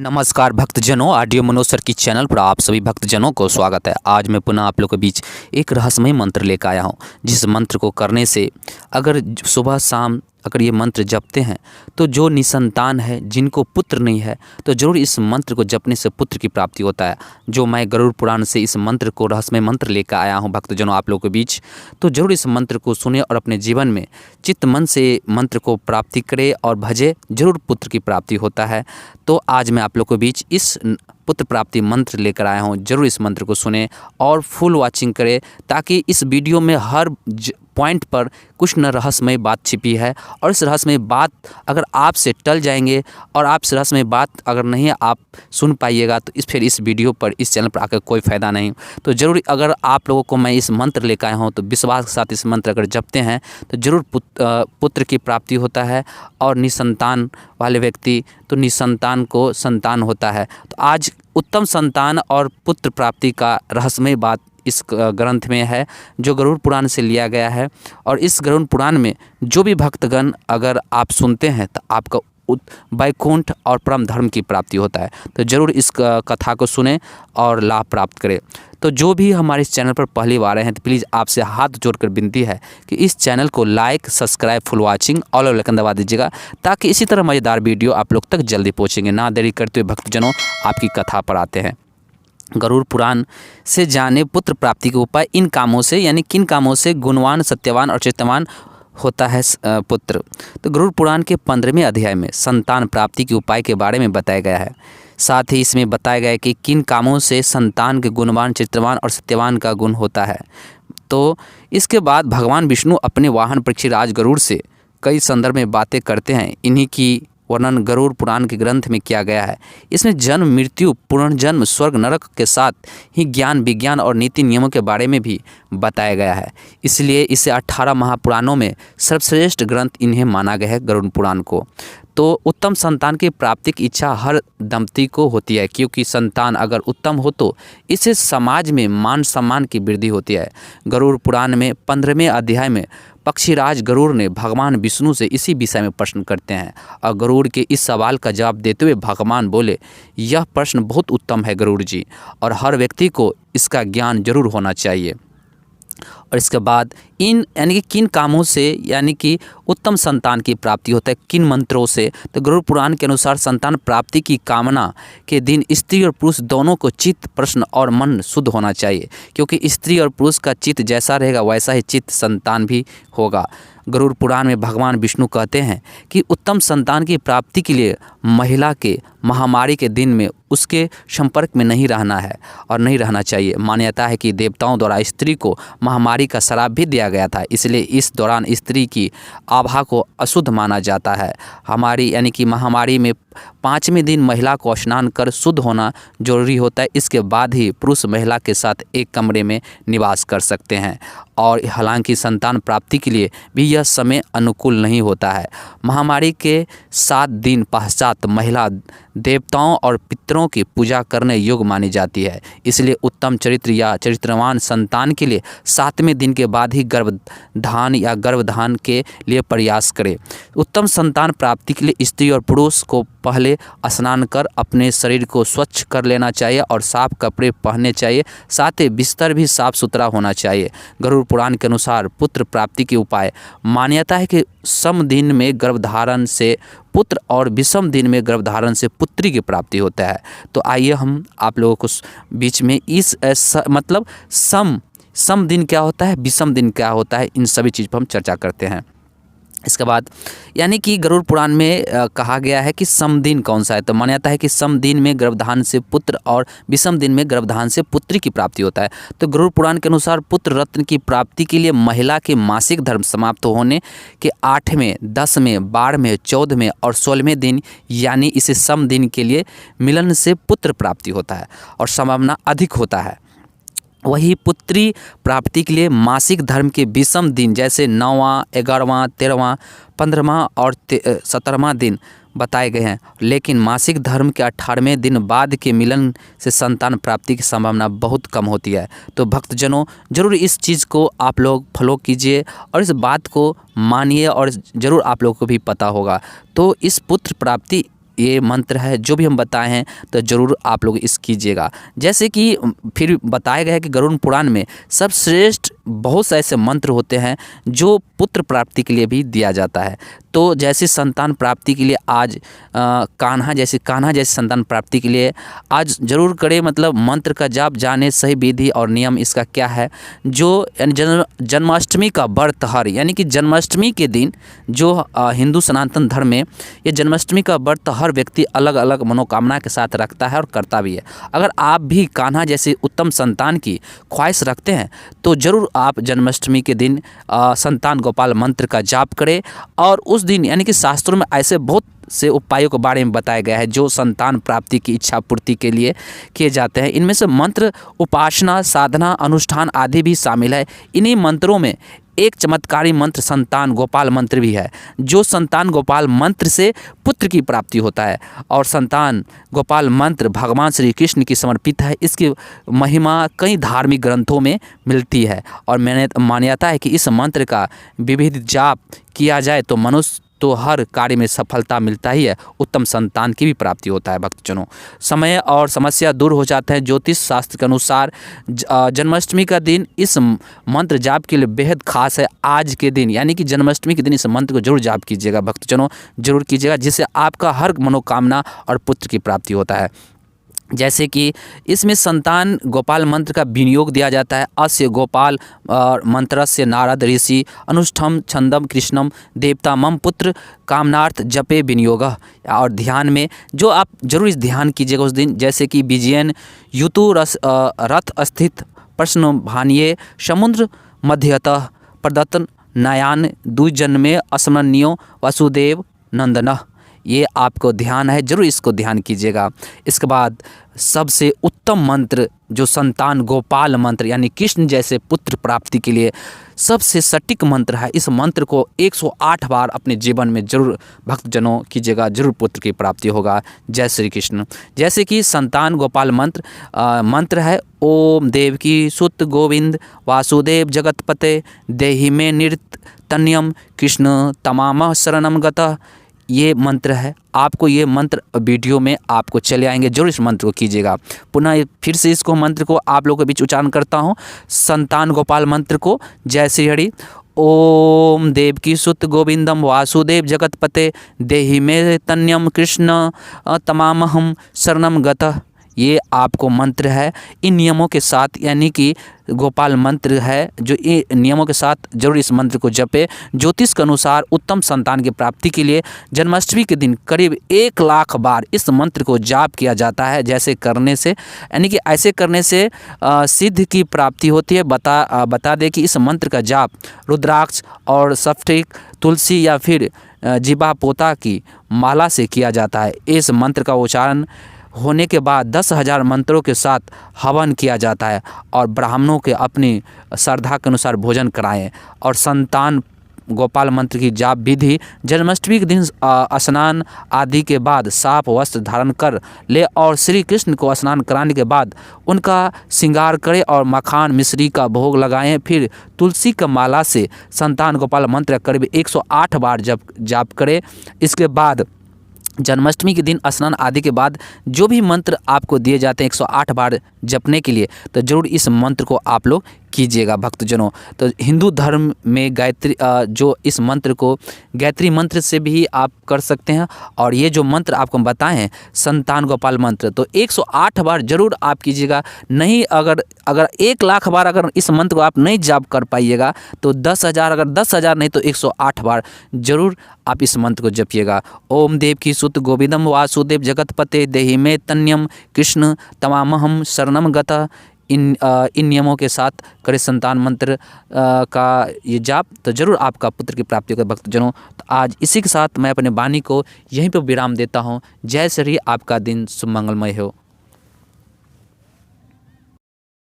नमस्कार भक्तजनों, audio Manoj sir की चैनल पर आप सभी भक्तजनों को स्वागत है। आज मैं पुनः आप लोगों के बीच एक रहस्यमय मंत्र लेकर आया हूं, जिस मंत्र को करने से अगर सुबह शाम अगर ये मंत्र जपते हैं तो जो निसंतान है, जिनको पुत्र नहीं है, तो ज़रूर इस मंत्र को जपने से पुत्र की प्राप्ति होता है। जो मैं गरुड़ पुराण से इस मंत्र को रहस्यमय मंत्र लेकर आया हूं भक्तजनों आप लोगों के बीच, तो ज़रूर इस मंत्र को सुने और अपने जीवन में चित्त मन से मंत्र को प्राप्ति करे और भजे, जरूर पुत्र की प्राप्ति होता है। तो आज मैं आप लोगों के बीच इस पुत्र प्राप्ति मंत्र लेकर आया हूँ। जरूर इस मंत्र को सुने और फुल वॉचिंग करें, ताकि इस वीडियो में हर पॉइंट पर कुछ न रहस्यमय बात छिपी है। और इस रहस्यमय बात अगर आपसे टल जाएंगे और आप इस रहस्यमय बात अगर नहीं आप सुन पाइएगा तो फिर इस वीडियो पर, इस चैनल पर आकर कोई फ़ायदा नहीं। तो ज़रूर अगर आप लोगों को मैं इस मंत्र लेकर आया हूँ तो विश्वास के साथ इस मंत्र अगर जपते हैं तो ज़रूर पुत्र की प्राप्ति होता है। और निसंतान वाले व्यक्ति तो निसंतान को संतान होता है। तो आज उत्तम संतान और पुत्र प्राप्ति का रहस्यमय बात इस ग्रंथ में है, जो गरुड़ पुराण से लिया गया है। और इस गरुड़ पुराण में जो भी भक्तगण अगर आप सुनते हैं तो आपका वैकुंठ और परम धर्म की प्राप्ति होता है। तो ज़रूर इस कथा को सुने और लाभ प्राप्त करें। तो जो भी हमारे इस चैनल पर पहली बार आए हैं तो प्लीज़ आपसे हाथ जोड़कर विनती है कि इस चैनल को like, subscribe, full watching, all over icon दबा दीजिएगा, ताकि इसी तरह मज़ेदार वीडियो आप लोग तक जल्दी पहुँचेंगे। ना देरी करते हुए भक्तजनों आपकी कथा पर आते हैं। गरुड़ पुराण से जाने पुत्र प्राप्ति के उपाय। इन कामों से यानी किन कामों से गुणवान, सत्यवान और चैत्यवान होता है पुत्र। तो गरुड़ पुराण के 15वें अध्याय में संतान प्राप्ति के उपाय के बारे में बताया गया है। साथ ही इसमें बताया गया है कि किन कामों से संतान के गुणवान, चैत्यवान और सत्यवान का गुण होता है। तो इसके बाद भगवान विष्णु अपने वाहन पक्षीराज गरुड़ से कई संदर्भ में बातें करते हैं। इन्हीं की वर्णन गरुड़ पुराण के ग्रंथ में किया गया है। इसमें जन्म, मृत्यु, पुनर्जन्म, स्वर्ग नरक के साथ ही ज्ञान, विज्ञान और नीति नियमों के बारे में भी बताया गया है। इसलिए इसे 18 महापुराणों में सर्वश्रेष्ठ ग्रंथ इन्हें माना गया है, गरुड़ पुराण को। तो उत्तम संतान की प्राप्ति की इच्छा हर दंपति को होती है, क्योंकि संतान अगर उत्तम हो तो इससे समाज में मान सम्मान की वृद्धि होती है। गरुड़ पुराण में 15वें अध्याय में पक्षीराज गरुड़ ने भगवान विष्णु से इसी विषय में प्रश्न करते हैं। और गरुड़ के इस सवाल का जवाब देते हुए भगवान बोले, यह प्रश्न बहुत उत्तम है गरुड़ जी, और हर व्यक्ति को इसका ज्ञान जरूर होना चाहिए। और इसके बाद इन यानी कि किन कामों से यानी कि उत्तम संतान की प्राप्ति होता है, किन मंत्रों से। तो गरुड़ पुराण के अनुसार संतान प्राप्ति की कामना के दिन स्त्री और पुरुष दोनों को चित्त, प्रश्न और मन शुद्ध होना चाहिए, क्योंकि स्त्री और पुरुष का चित्त जैसा रहेगा वैसा ही चित्त संतान भी होगा। गरुड़ पुराण में भगवान विष्णु कहते हैं कि उत्तम संतान की प्राप्ति के लिए महिला के महामारी के दिन में उसके संपर्क में नहीं रहना है और नहीं रहना चाहिए। मान्यता है कि देवताओं द्वारा स्त्री को महामारी का श्राप भी दिया गया था, इसलिए इस दौरान स्त्री की आभा को अशुद्ध माना जाता है। हमारी यानी कि महामारी में 5वें दिन महिला को स्नान कर शुद्ध होना जरूरी होता है। इसके बाद ही पुरुष महिला के साथ एक कमरे में निवास कर सकते हैं। और हालांकि संतान प्राप्ति के लिए भी यह समय अनुकूल नहीं होता है। महामारी के 7 दिन पश्चात महिला देवताओं और पितरों की पूजा करने योग्य मानी जाती है। इसलिए उत्तम चरित्र या चरित्रवान संतान के लिए 7वें दिन के बाद ही गर्भधान या गर्भधान के लिए प्रयास करें। उत्तम संतान प्राप्ति के लिए स्त्री और पुरुष को पहले स्नान कर अपने शरीर को स्वच्छ कर लेना चाहिए और साफ कपड़े पहनने चाहिए। साथ ही बिस्तर भी साफ सुथरा होना चाहिए। गरुड़ पुराण के अनुसार पुत्र प्राप्ति के उपाय। मान्यता है कि सम दिन में गर्भधारण से पुत्र और विषम दिन में गर्भधारण से पुत्री की प्राप्ति होता है। तो आइए हम आप लोगों को बीच में इस मतलब सम दिन क्या होता है, विषम दिन क्या होता है, इन सभी चीज़ पर हम चर्चा करते हैं। इसके बाद यानी कि गरुड़ पुराण में कहा गया है कि सम दिन कौन सा है। तो मान्यता है कि सम दिन में गर्भधान से पुत्र और विषम दिन में गर्भधान से पुत्री की प्राप्ति होता है। तो गरुड़ पुराण के अनुसार पुत्र रत्न की प्राप्ति के लिए महिला के मासिक धर्म समाप्त होने के 8वें, 10वें, 12वें, 14वें और 16वें दिन यानी इसे सम दिन के लिए मिलन से पुत्र प्राप्ति होता है और संभावना अधिक होता है। वही पुत्री प्राप्ति के लिए मासिक धर्म के विषम दिन जैसे 9वां, 11वां, 13वां, 15वां और 17वां दिन बताए गए हैं। लेकिन मासिक धर्म के 18वें दिन बाद के मिलन से संतान प्राप्ति की संभावना बहुत कम होती है। तो भक्तजनों जरूर इस चीज़ को आप लोग फॉलो कीजिए और इस बात को मानिए और ज़रूर आप लोगों को भी पता होगा। तो इस पुत्र प्राप्ति ये मंत्र है जो भी हम बताए हैं तो ज़रूर आप लोग इस कीजिएगा। जैसे कि फिर बताया गया है कि गरुड़ पुराण में सर्वश्रेष्ठ बहुत से ऐसे मंत्र होते हैं जो पुत्र प्राप्ति के लिए भी दिया जाता है। तो जैसे संतान प्राप्ति के लिए आज कान्हा जैसे संतान प्राप्ति के लिए आज ज़रूर करें, मतलब मंत्र का जाप जाने सही विधि और नियम इसका क्या है। जो जन्माष्टमी का व्रत हर यानी कि जन्माष्टमी के दिन जो हिंदू सनातन धर्म में ये जन्माष्टमी का व्रत हर व्यक्ति अलग अलग मनोकामना के साथ रखता है और करता भी है। अगर आप भी कान्हा जैसे उत्तम संतान की ख्वाहिश रखते हैं तो ज़रूर आप जन्माष्टमी के दिन संतान गोपाल मंत्र का जाप करें। और उस दिन यानी कि शास्त्रों में ऐसे बहुत से उपायों के बारे में बताया गया है जो संतान प्राप्ति की इच्छा पूर्ति के लिए किए जाते हैं। इनमें से मंत्र, उपासना, साधना, अनुष्ठान आदि भी शामिल है। इन्हीं मंत्रों में एक चमत्कारी मंत्र संतान गोपाल मंत्र भी है, जो संतान गोपाल मंत्र से पुत्र की प्राप्ति होता है। और संतान गोपाल मंत्र भगवान श्री कृष्ण की समर्पित है। इसकी महिमा कई धार्मिक ग्रंथों में मिलती है और मैंने मान्यता है कि इस मंत्र का विविध जाप किया जाए तो मनुष्य तो हर कार्य में सफलता मिलता ही है, उत्तम संतान की भी प्राप्ति होता है। भक्तजनों, समय और समस्या दूर हो जाते हैं। ज्योतिष शास्त्र के अनुसार जन्माष्टमी का दिन इस मंत्र जाप के लिए बेहद खास है। आज के दिन यानी कि जन्माष्टमी के दिन इस मंत्र को जरूर जाप कीजिएगा भक्तजनों, जरूर कीजिएगा, जिससे आपका हर मनोकामना और पुत्र की प्राप्ति होता है। जैसे कि इसमें संतान गोपाल मंत्र का विनियोग दिया जाता है। अस्य गोपाल मंत्रस्य नारद ऋषि अनुष्ठम छंदम कृष्णम देवता मम पुत्र कामनार्थ जपे विनियोग। और ध्यान में जो आप जरूर इस ध्यान कीजिएगा उस दिन, जैसे कि विजयन युतु रथ स्थित प्रश्न भानिये समुद्र मध्यतः प्रदत्त नयान द्विजन्मे अस्मरणीयो वसुदेव नंदन। ये आपको ध्यान है, जरूर इसको ध्यान कीजिएगा। इसके बाद सबसे उत्तम मंत्र जो संतान गोपाल मंत्र यानी कृष्ण जैसे पुत्र प्राप्ति के लिए सबसे सटीक मंत्र है। इस मंत्र को 108 बार अपने जीवन में जरूर भक्तजनों कीजिएगा, जरूर पुत्र की प्राप्ति होगा। जय श्री कृष्ण। जैसे कि संतान गोपाल मंत्र है ओम देवकी सुत गोविंद वासुदेव जगतपते देहि में निर्तन्यम कृष्ण तमाम शरणम गतः। ये मंत्र है। आपको ये मंत्र वीडियो में आपको चले आएंगे, जरूर इस मंत्र को कीजिएगा। पुनः फिर से इसको मंत्र को आप लोगों के बीच उच्चारण करता हूँ, संतान गोपाल मंत्र को। जय श्री हरि। ओम देवकी सुत गोविंदम वासुदेव जगतपते देहि में तन्यम कृष्ण तमामहम शरणम गतः। ये आपको मंत्र है। इन नियमों के साथ यानी कि गोपाल मंत्र है जो ये नियमों के साथ जरूर इस मंत्र को जपे। ज्योतिष के अनुसार उत्तम संतान की प्राप्ति के लिए जन्माष्टमी के दिन करीब 1 लाख बार इस मंत्र को जाप किया जाता है। जैसे करने से यानी कि ऐसे करने से सिद्ध की प्राप्ति होती है। बता दें कि इस मंत्र का जाप रुद्राक्ष और स्फटिक तुलसी या फिर जीवा पोता की माला से किया जाता है। इस मंत्र का उच्चारण होने के बाद 10,000 मंत्रों के साथ हवन किया जाता है और ब्राह्मणों के अपनी श्रद्धा के अनुसार भोजन कराएं। और संतान गोपाल मंत्र की जाप विधि जन्माष्टमी के दिन स्नान आदि के बाद साफ वस्त्र धारण कर ले और श्री कृष्ण को स्नान कराने के बाद उनका श्रृंगार करें और मखान मिश्री का भोग लगाएं। फिर तुलसी का माला से संतान गोपाल मंत्र करीब 108 बार जाप करें। इसके बाद जन्माष्टमी के दिन स्नान आदि के बाद जो भी मंत्र आपको दिए जाते हैं 108 बार जपने के लिए, तो जरूर इस मंत्र को आप लोग कीजिएगा भक्तजनों। तो हिंदू धर्म में गायत्री जो इस मंत्र को गायत्री मंत्र से भी आप कर सकते हैं। और ये जो मंत्र आपको बताए हैं संतान गोपाल मंत्र, तो 108 बार जरूर आप कीजिएगा। नहीं अगर 1 लाख बार अगर इस मंत्र को आप नहीं जाप कर पाइएगा तो 10,000, अगर 10,000 नहीं तो 108 बार जरूर आप इस मंत्र को जपिएगा। ओम देव की सुत गोविंदम वासुदेव जगतपते देहि में तन्यम कृष्ण तमामहम शरणम गतः। इन नियमों के साथ करें संतान मंत्र का ये जाप, तो जरूर आपका पुत्र की प्राप्ति होगा भक्तजनों। तो आज इसी के साथ मैं अपने वाणी को यहीं पर विराम देता हूँ। जय श्री, आपका दिन सुमंगलमय हो।